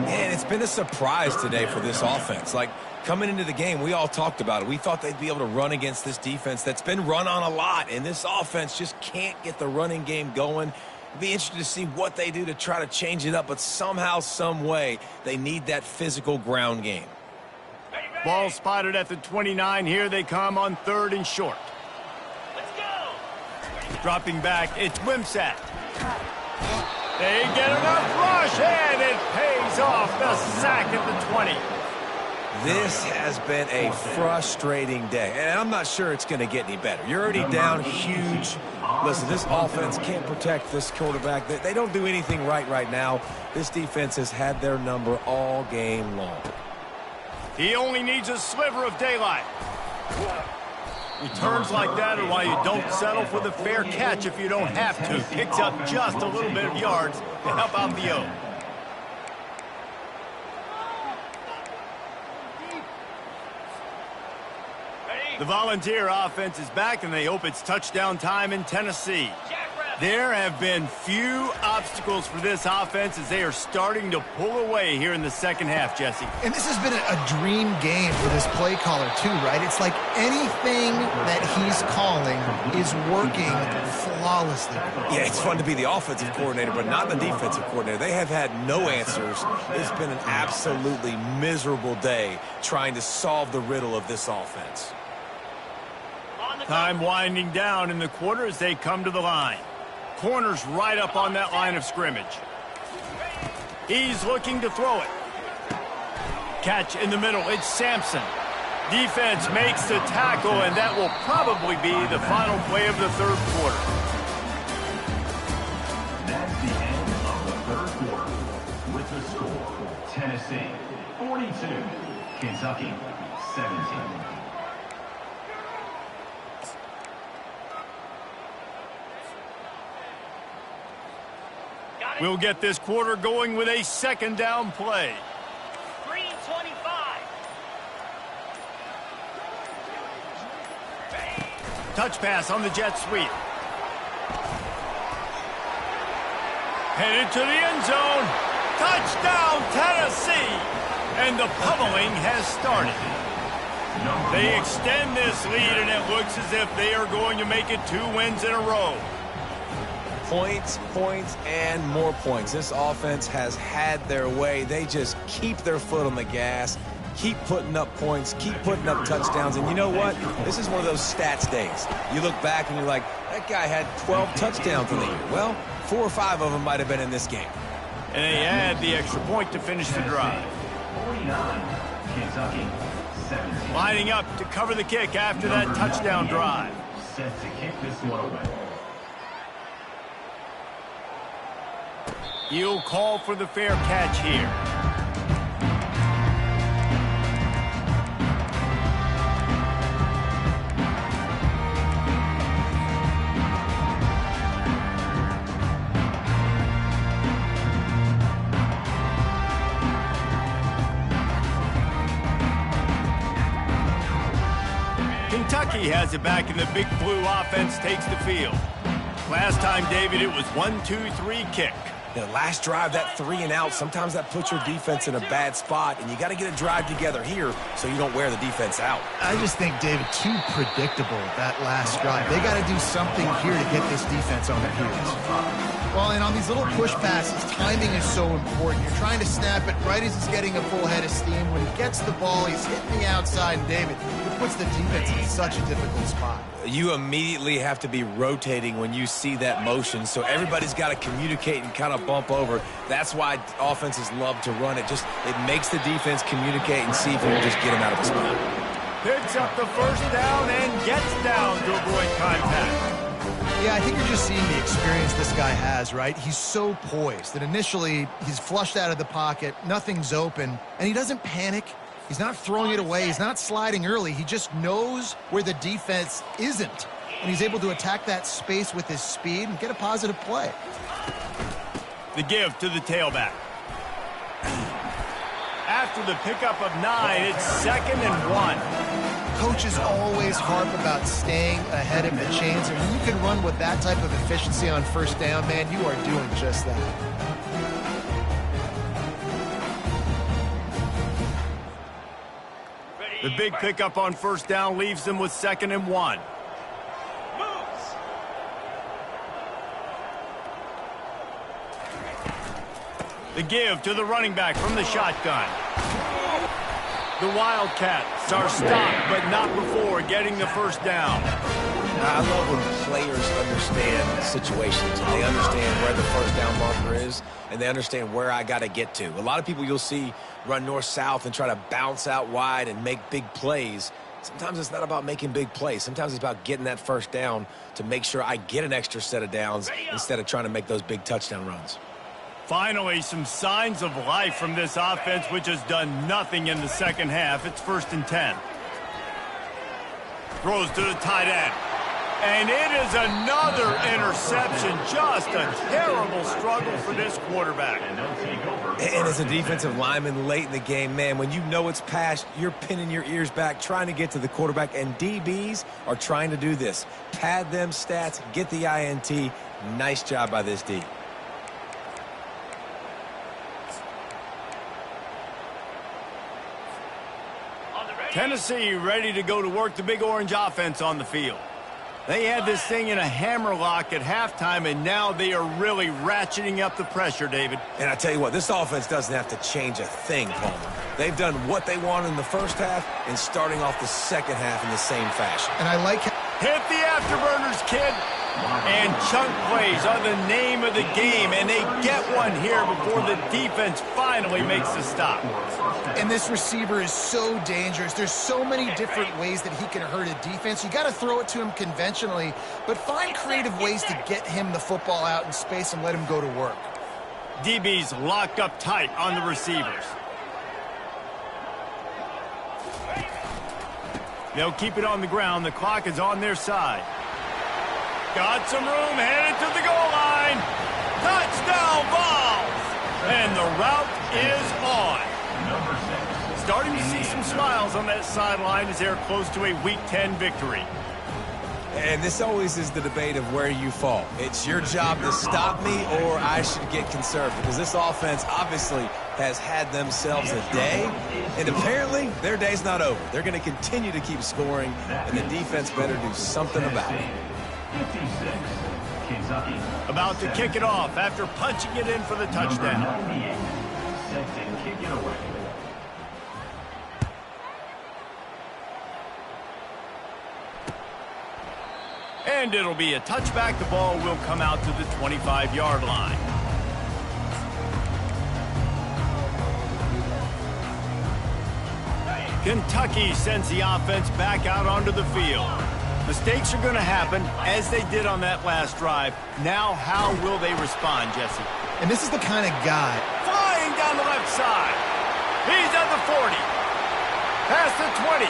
And it's been a surprise today for this offense. Like, coming into the game, we all talked about it. We thought they'd be able to run against this defense that's been run on a lot, and this offense just can't get the running game going. It'll be interesting to see what they do to try to change it up, but somehow, some way, they need that physical ground game. Ball spotted at the 29. Here they come on 3rd and short. Dropping back, it's Ncaa. They get enough rush, and it pays off the sack at the 20. This has been a frustrating day, and I'm not sure it's going to get any better. You're already down huge. Listen, this offense can't protect this quarterback. They don't do anything right now. This defense has had their number all game long. He only needs a sliver of daylight. Returns like that are why you don't settle for the fair catch if you don't have to. Picks up just a little bit of yards to help out the O. The Volunteer offense is back, and they hope it's touchdown time in Tennessee. There have been few obstacles for this offense as they are starting to pull away here in the second half, Jesse. And this has been a dream game for this play caller too, right? It's like anything that he's calling is working flawlessly. Yeah, it's fun to be the offensive coordinator, but not the defensive coordinator. They have had no answers. It's been an absolutely miserable day trying to solve the riddle of this offense. Time winding down in the quarter as they come to the line. Corner's right up on that line of scrimmage. He's looking to throw it. Catch in the middle. It's Sampson. Defense makes the tackle, and that will probably be the final play of the third quarter. That's the end of the third quarter. With the score, Tennessee 42, Kentucky 17. We'll get this quarter going with a second down play. 3:25. Touch pass on the jet sweep. Headed to the end zone. Touchdown, Tennessee! And the pummeling has started. They extend this lead, and it looks as if they are going to make it 2 wins in a row. Points, points, and more points. This offense has had their way. They just keep their foot on the gas, keep putting up points, keep putting up touchdowns. And you know what? This is one of those stats days. You look back and you're like, that guy had 12 touchdowns in the year. Well, 4 or 5 of them might have been in this game. And they add the extra point to finish the drive. 49, Kentucky 17. Lining up to cover the kick after that touchdown drive. Set to kick this one away. He'll call for the fair catch here. Kentucky has it back, and the Big Blue offense takes the field. Last time, David, it was 1-2-3 kick. The last drive, that 3 and out, sometimes that puts your defense in a bad spot, and you got to get a drive together here so you don't wear the defense out. I just think, David, too predictable, that last drive. They got to do something here to get this defense on their heels. Well, and on these little push passes, timing is so important. You're trying to snap it right as he's getting a full head of steam. When he gets the ball, he's hitting the outside, and David, it puts the defense in such a difficult spot. You immediately have to be rotating when you see that motion, so everybody's got to communicate and kind of bump over. That's why offenses love to run it. It makes the defense communicate and see if it will just get him out of the spot. Picks up the first down and gets down to avoid contact. Yeah, I think you're just seeing the experience this guy has, right? He's so poised that initially he's flushed out of the pocket, nothing's open, and he doesn't panic. He's not throwing it away. He's not sliding early. He just knows where the defense isn't, and he's able to attack that space with his speed and get a positive play. The give to the tailback. After the pickup of 9, it's 2nd and 1. Coaches always harp about staying ahead of the chains, and when you can run with that type of efficiency on first down, man, you are doing just that. The big pickup on first down leaves them with 2nd and 1. The give to the running back from the shotgun. The Wildcats are stopped, but not before getting the first down. I love when players understand situations and they understand where the first down marker is and they understand where I got to get to. A lot of people you'll see run north-south and try to bounce out wide and make big plays. Sometimes it's not about making big plays. Sometimes it's about getting that first down to make sure I get an extra set of downs instead of trying to make those big touchdown runs. Finally, some signs of life from this offense, which has done nothing in the second half. It's 1st and 10. Throws to the tight end. And it is another interception. Just a terrible struggle for this quarterback. And as a defensive lineman late in the game, man, when you know it's past, you're pinning your ears back, trying to get to the quarterback. And DBs are trying to do this. Pad them stats, get the INT, Nice job by this D. Tennessee ready to go to work the Big Orange offense on the field. They had this thing in a hammerlock at halftime, and now they are really ratcheting up the pressure, David. And I tell you what, this offense doesn't have to change a thing, Palmer. They've done what they wanted in the first half and starting off the second half in the same fashion. And I like Hit the afterburners, kid. And chunk plays are the name of the game, and they get one here before the defense finally makes the stop. And this receiver is so dangerous. There's so many different ways that he can hurt a defense. You got to throw it to him conventionally, but find creative ways to get him the football out in space and let him go to work. DB's locked up tight on the receivers. They'll keep it on the ground. The clock is on their side. Got some room, headed to the goal line. Touchdown, Vols! And the route is on. Starting to see some smiles on that sideline as they're close to a Week 10 victory. And this always is the debate of where you fall. It's your job to stop me or I should get conserved, because this offense obviously has had themselves a day, and apparently their day's not over. They're going to continue to keep scoring, and the defense better do something about it. 56, Kentucky. About to kick it off after punching it in for the touchdown. Number 98, set to kick it away. And it'll be a touchback. The ball will come out to the 25-yard line. Kentucky sends the offense back out onto the field. Mistakes are going to happen, as they did on that last drive. Now, how will they respond, Jesse? And this is the kind of guy. Flying down the left side. He's at the 40. Past the 20.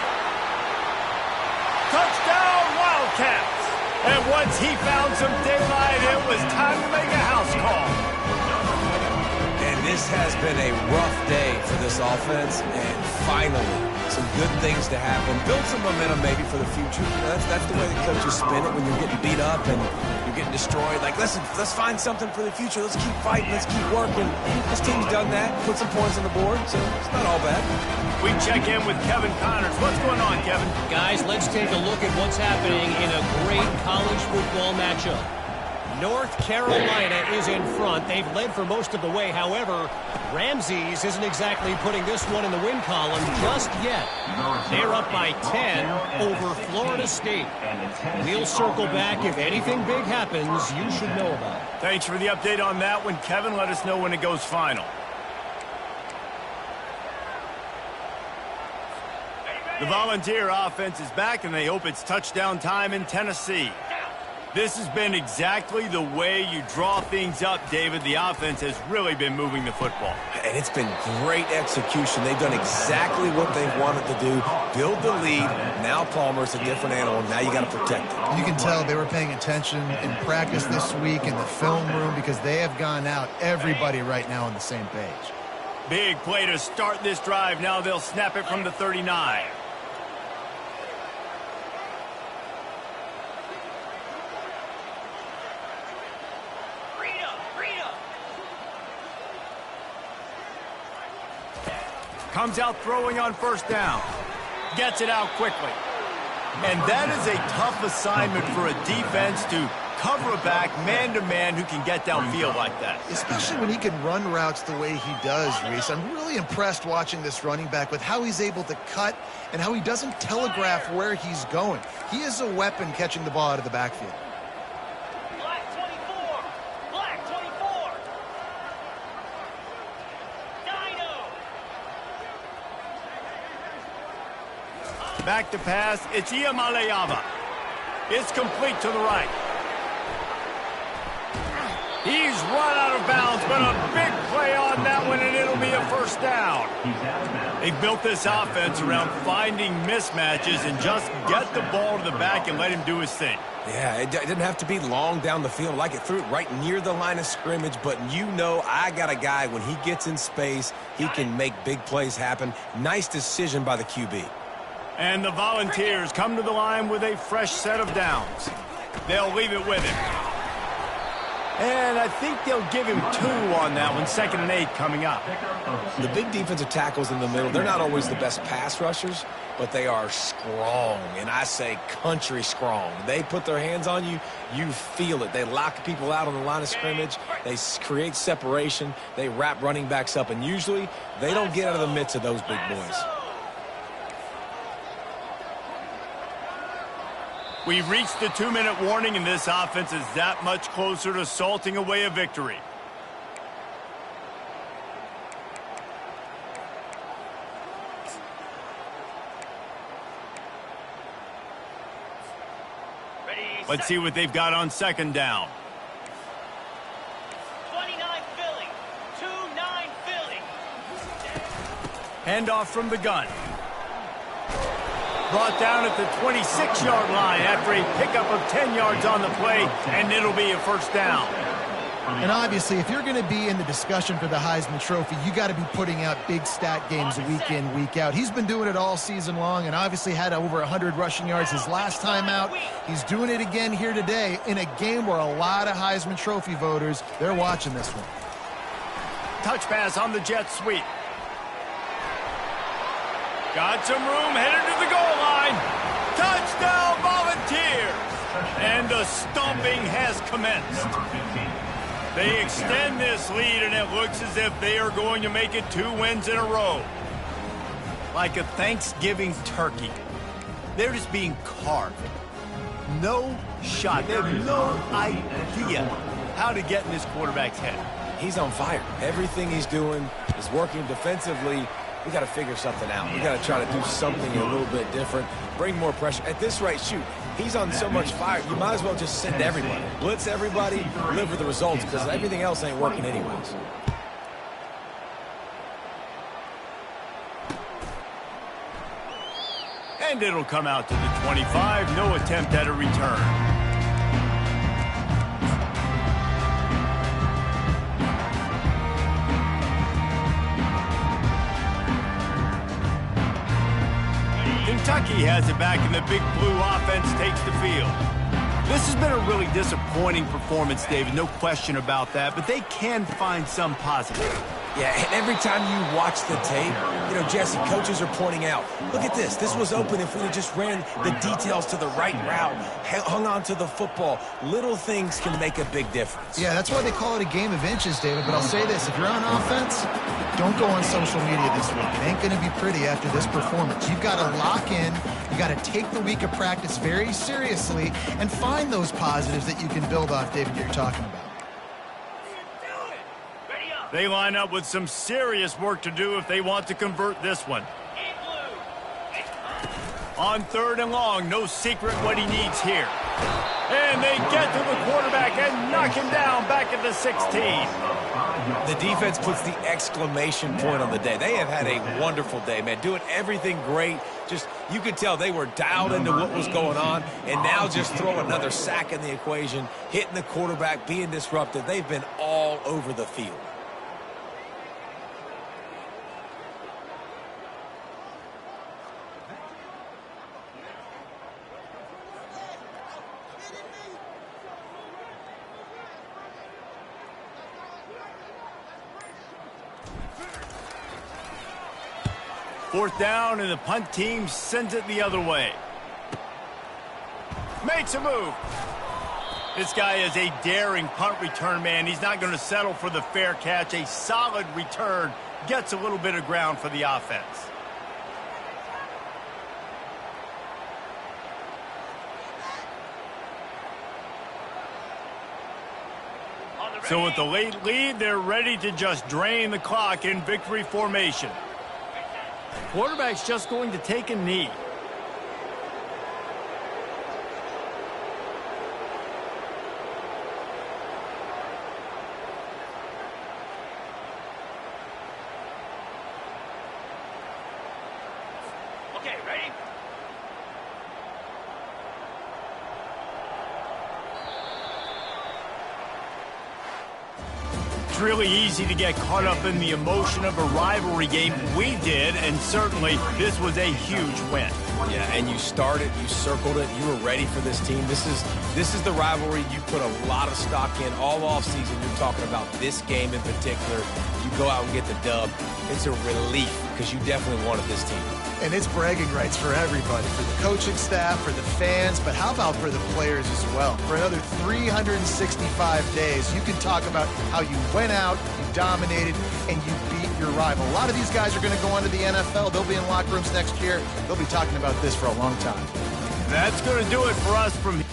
Touchdown, Wildcats. And once he found some daylight, it was time to make a house call. And this has been a rough day for this offense, and finally, some good things to happen. Build some momentum maybe for the future. That's the way the coaches spin it when you're getting beat up and you're getting destroyed. Like, listen, let's find something for the future. Let's keep fighting. Let's keep working. This team's done that. Put some points on the board, so it's not all bad. We check in with Kevin Connors. What's going on, Kevin? Guys, let's take a look at what's happening in a great college football matchup. North Carolina is in front. They've led for most of the way. However, Ramses isn't exactly putting this one in the win column just yet. They're up by 10 over Florida State. We'll circle back if anything big happens you should know about. Thanks for the update on that one, Kevin. Let us know when it goes final. The Volunteer offense is back, and they hope it's touchdown time in Tennessee. This has been exactly the way you draw things up, David. The offense has really been moving the football. And it's been great execution. They've done exactly what they've wanted to do. Build the lead. Now Palmer's a different animal. Now you got to protect it. You can tell they were paying attention in practice this week in the film room, because they have gone out, everybody right now on the same page. Big play to start this drive. Now they'll snap it from the 39. Comes out throwing on first down. Gets it out quickly. And that is a tough assignment for a defense to cover a back man-to-man who can get downfield like that. Especially when he can run routes the way he does, Reese. I'm really impressed watching this running back with how he's able to cut and how he doesn't telegraph where he's going. He is a weapon catching the ball out of the backfield. Back to pass. It's Iamaleava. It's complete to the right. He's run out of bounds, but a big play on that one, and it'll be a first down. They built this offense around finding mismatches and just get the ball to the back and let him do his thing. Yeah, it didn't have to be long down the field. Like, it threw it right near the line of scrimmage, but you know I got a guy, when he gets in space, he can make big plays happen. Nice decision by the QB. And the Volunteers come to the line with a fresh set of downs. They'll leave it with him. And I think they'll give him 2 on that one, 2nd and 8 coming up. The big defensive tackles in the middle, they're not always the best pass rushers, but they are strong, and I say country strong. They put their hands on you, you feel it. They lock people out on the line of scrimmage. They create separation. They wrap running backs up, and usually they don't get out of the midst of those big boys. We've reached the 2-minute warning, and this offense is that much closer to salting away a victory. Let's see what they've got on 2nd down. 29 Philly. 2-9 Philly. Handoff from the gun. Brought down at the 26-yard line after a pickup of 10 yards on the play, and it'll be a 1st down. And obviously, if you're going to be in the discussion for the Heisman Trophy, you got to be putting out big stat games week in, week out. He's been doing it all season long and obviously had over 100 rushing yards his last time out. He's doing it again here today in a game where a lot of Heisman Trophy voters, they're watching this one. Touch pass on the jet sweep. Got some room, headed to the goal line. Touchdown, Volunteers! And the stomping has commenced. They extend this lead, and it looks as if they are going to make it 2 wins in a row. Like a Thanksgiving turkey. They're just being carved. No shot. They have no idea how to get in this quarterback's head. He's on fire. Everything he's doing is working defensively. We got to figure something out. We got to try to do something a little bit different, bring more pressure. At this rate, shoot, he's on so much fire, you might as well just send everybody. Blitz everybody, deliver the results, because everything else ain't working anyways. And it'll come out to the 25. No attempt at a return. Kentucky has it back, and the Big Blue offense takes the field. This has been a really disappointing performance, David, no question about that, but they can find some positive. Yeah, and every time you watch the tape, you know, Jesse, coaches are pointing out, look at this. This was open if we had just ran the details to the right route, hung on to the football. Little things can make a big difference. Yeah, that's why they call it a game of inches, David. But I'll say this, if you're on offense, don't go on social media this week. It ain't going to be pretty after this performance. You've got to lock in. You got to take the week of practice very seriously and find those positives that you can build off, David, you're talking about. They line up with some serious work to do if they want to convert this one. On 3rd and long, no secret what he needs here. And they get to the quarterback and knock him down back at the 16. The defense puts the exclamation point on the day. They have had a wonderful day, man, doing everything great. Just, you could tell they were dialed into what was going on, and now just throw another sack in the equation, hitting the quarterback, being disruptive. They've been all over the field. Fourth down, and the punt team sends it the other way. Makes a move. This guy is a daring punt return man. He's not going to settle for the fair catch. A solid return gets a little bit of ground for the offense. So with the late lead, they're ready to just drain the clock in victory formation. Quarterback's just going to take a knee. Okay, ready? It's really easy to get caught up in the emotion of a rivalry game. We did, and certainly this was a huge win. Yeah, and you started, you circled it, you were ready for this team. This is the rivalry you put a lot of stock in all offseason. You're talking about this game in particular. You go out and get the dub. It's a relief because you definitely wanted this team. And it's bragging rights for everybody, for the coaching staff, for the fans, but how about for the players as well? For another 365 days, you can talk about how you went out, you dominated, and you beat your rival. A lot of these guys are going to go on to the NFL. They'll be in locker rooms next year. They'll be talking about this for a long time. That's going to do it for us from here.